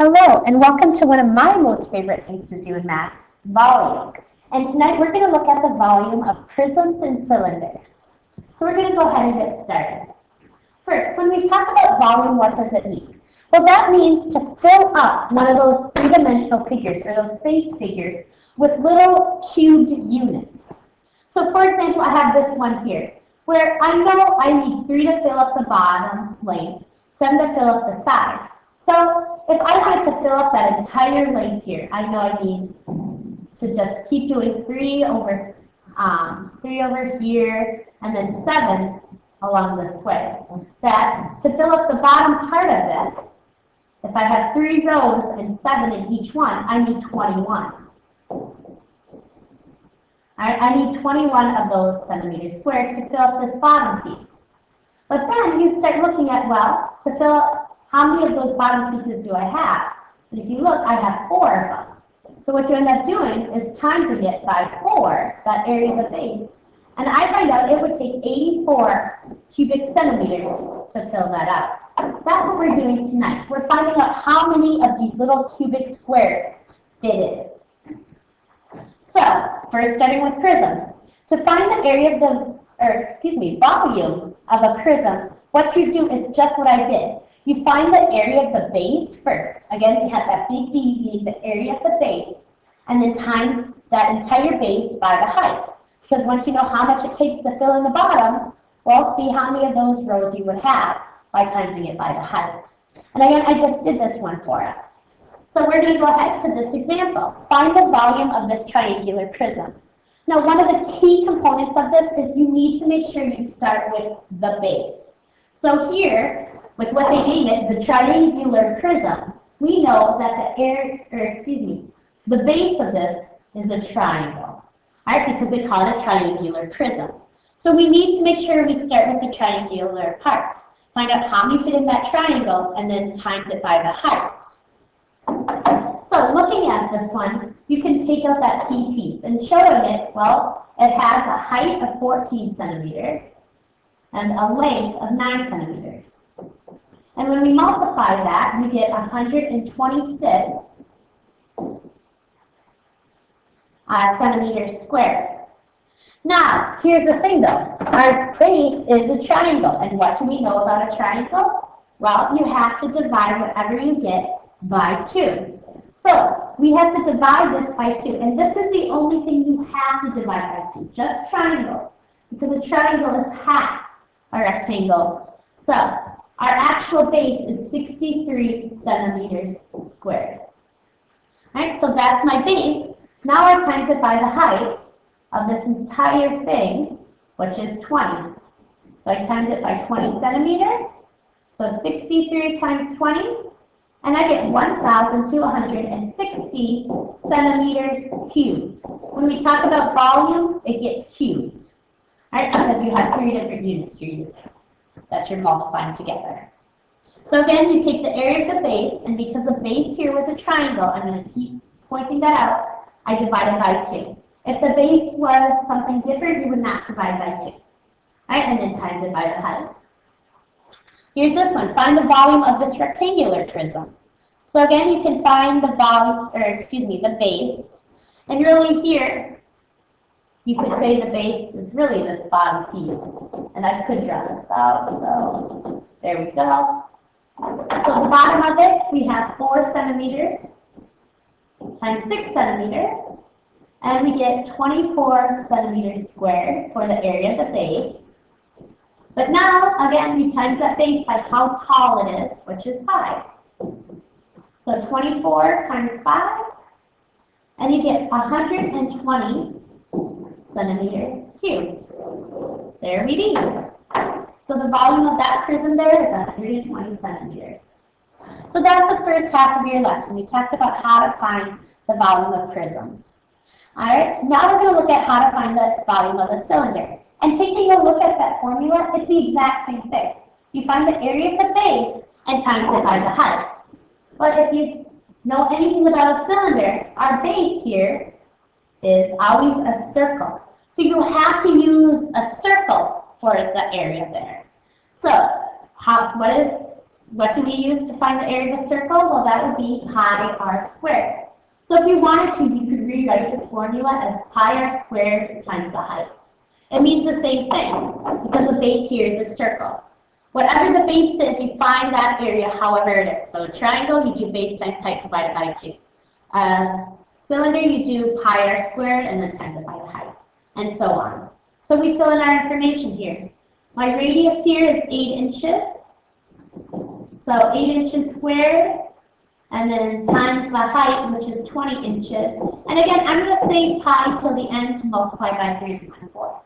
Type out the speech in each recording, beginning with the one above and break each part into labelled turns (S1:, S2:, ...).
S1: Hello, and welcome to one of my most favorite things to do in math, volume. And tonight we're going to look at the volume of prisms and cylinders. So we're going to go ahead and get started. First, when we talk about volume, what does it mean? Well, that means to fill up one of those three-dimensional figures, or those space figures, with little cubed units. So for example, I have this one here, where I know I need 3 to fill up the bottom length, 7 to fill up the side. So if I wanted to fill up that entire length here, I know I need to just keep doing 3 over here, and then 7 along this way. That to fill up the bottom part of this, if I have 3 rows and 7 in each one, I need 21. I need 21 of those centimeters squared to fill up this bottom piece. But then you start looking at, well, to fill up, how many of those bottom pieces do I have? And if you look, I have 4 of them. So what you end up doing is timesing it by 4, that area of the base. And I find out it would take 84 cubic centimeters to fill that out. That's what we're doing tonight. We're finding out how many of these little cubic squares fit in. So, first starting with prisms. To find the area of the, volume of a prism, what you do is just what I did. You find the area of the base first. Again, we have that big B being the area of the base, and then times that entire base by the height. Because once you know how much it takes to fill in the bottom, well, see how many of those rows you would have by timesing it by the height. And again, I just did this one for us. So we're going to go ahead to this example. Find the volume of this triangular prism. Now, one of the key components of this is you need to make sure you start with the base. So here, with what they name it, the triangular prism, we know that the base of this is a triangle, right? Because they call it a triangular prism. So we need to make sure we start with the triangular part. Find out how many fit in that triangle, and then times it by the height. So looking at this one, you can take out that key piece and showing it, well, it has a height of 14 centimeters and a length of 9 centimeters. And when we multiply that, we get 126 centimeters squared. Now, here's the thing though. Our base is a triangle. And what do we know about a triangle? Well, you have to divide whatever you get by 2. So we have to divide this by 2. And this is the only thing you have to divide by 2. Just triangles. Because a triangle is half a rectangle. So our actual base is 63 centimeters squared. All right, so that's my base. Now I times it by the height of this entire thing, which is 20. So I times it by 20 centimeters. So 63 times 20, and I get 1,260 centimeters cubed. When we talk about volume, it gets cubed. All right, because you have 3 different units you're using that you're multiplying together. So again, you take the area of the base, and because the base here was a triangle, I'm going to keep pointing that out, I divide it by 2. If the base was something different, you would not divide by 2. All right, and then times it by the height. Here's this one. Find the volume of this rectangular prism. So again, you can find the the base, and really here, you could say the base is really this bottom piece. And I could draw this out, so there we go. So the bottom of it, we have 4 centimeters times 6 centimeters, and we get 24 centimeters squared for the area of the base. But now, again, we times that base by how tall it is, which is 5. So 24 times 5, and you get 120 centimeters cubed. There we be. So the volume of that prism there is 120 centimeters. So that's the first half of your lesson. We talked about how to find the volume of prisms. All right, now we're going to look at how to find the volume of a cylinder. And taking a look at that formula, it's the exact same thing. You find the area of the base and times it by the height. But if you know anything about a cylinder, our base here is always a circle. So you have to use a circle for the area there. So what is What do we use to find the area of a circle? Well, that would be pi r squared. So if you wanted to, you could rewrite this formula as pi r squared times the height. It means the same thing, because the base here is a circle. Whatever the base is, you find that area however it is. So a triangle, you do base times height divided by 2. Cylinder, you do pi r squared and then times it by the height, and so on. So we fill in our information here. My radius here is 8 inches. So 8 inches squared, and then times the height, which is 20 inches. And again, I'm going to say pi till the end to multiply by 3 1/4.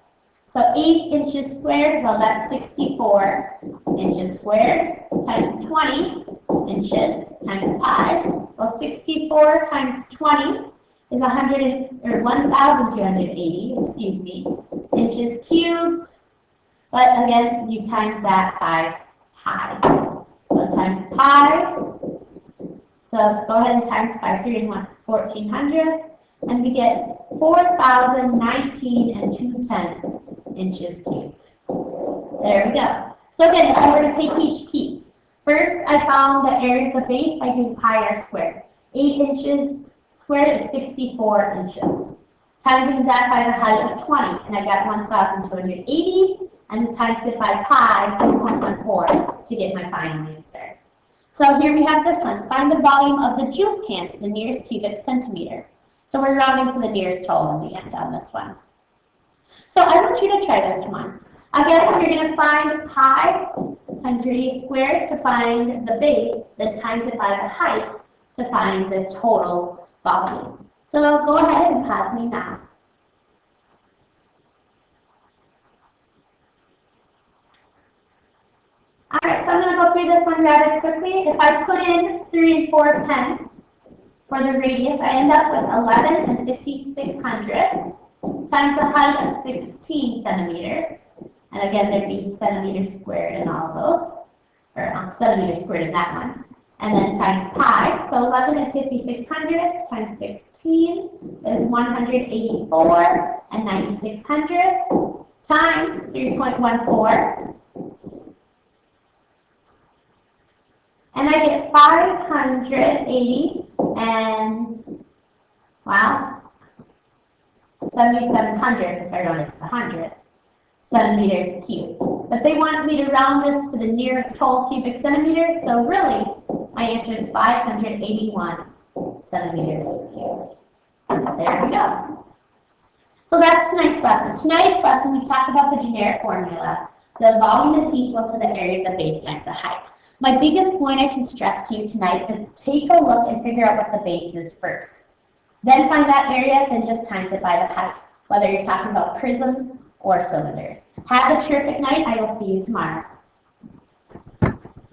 S1: So 8 inches squared, well, that's 64 inches squared times 20 inches times pi. Well, 64 times 20 is 1,280, excuse me, inches cubed. But again, you times that by pi. So times pi. So go ahead and times by 3 1/1400, and we get 4,019 2/10 inches cubed. There we go. So again, if I were to take each piece, first I found the area of the base by doing pi r squared. 8 inches squared is 64 inches. Timing that by the height of 20, and I got 1,280, and times it by pi, 3.14, to get my final answer. So here we have this one. Find the volume of the juice can to the nearest cubic centimeter. So we're rounding to the nearest whole in the end on this one. So I want you to try this one. Again, you're going to find pi times radius squared to find the base, then times it by the height to find the total volume. So go ahead and pause me now. Alright, so I'm going to go through this one rather quickly. If I put in 3 4/10 for the radius, I end up with 11 5600 times the height of 16 centimeters. And again, there'd be centimeters squared in all of those, or centimeters squared in that one. And then times pi, so 11 5600 times 16 is 184 and 9600 times 3.14. And I get 580 and, wow, 77 hundredths if I round it to the hundredths, centimeters cubed. But they want me to round this to the nearest whole cubic centimeter, so really, my answer is 581 centimeters cubed. There we go. So that's tonight's lesson. Tonight's lesson, we talked about the generic formula. The volume is equal to the area of the base times the height. My biggest point I can stress to you tonight is take a look and figure out what the base is first. Then find that area, then just times it by the height, whether you're talking about prisms or cylinders. Have a terrific night. I will see you tomorrow.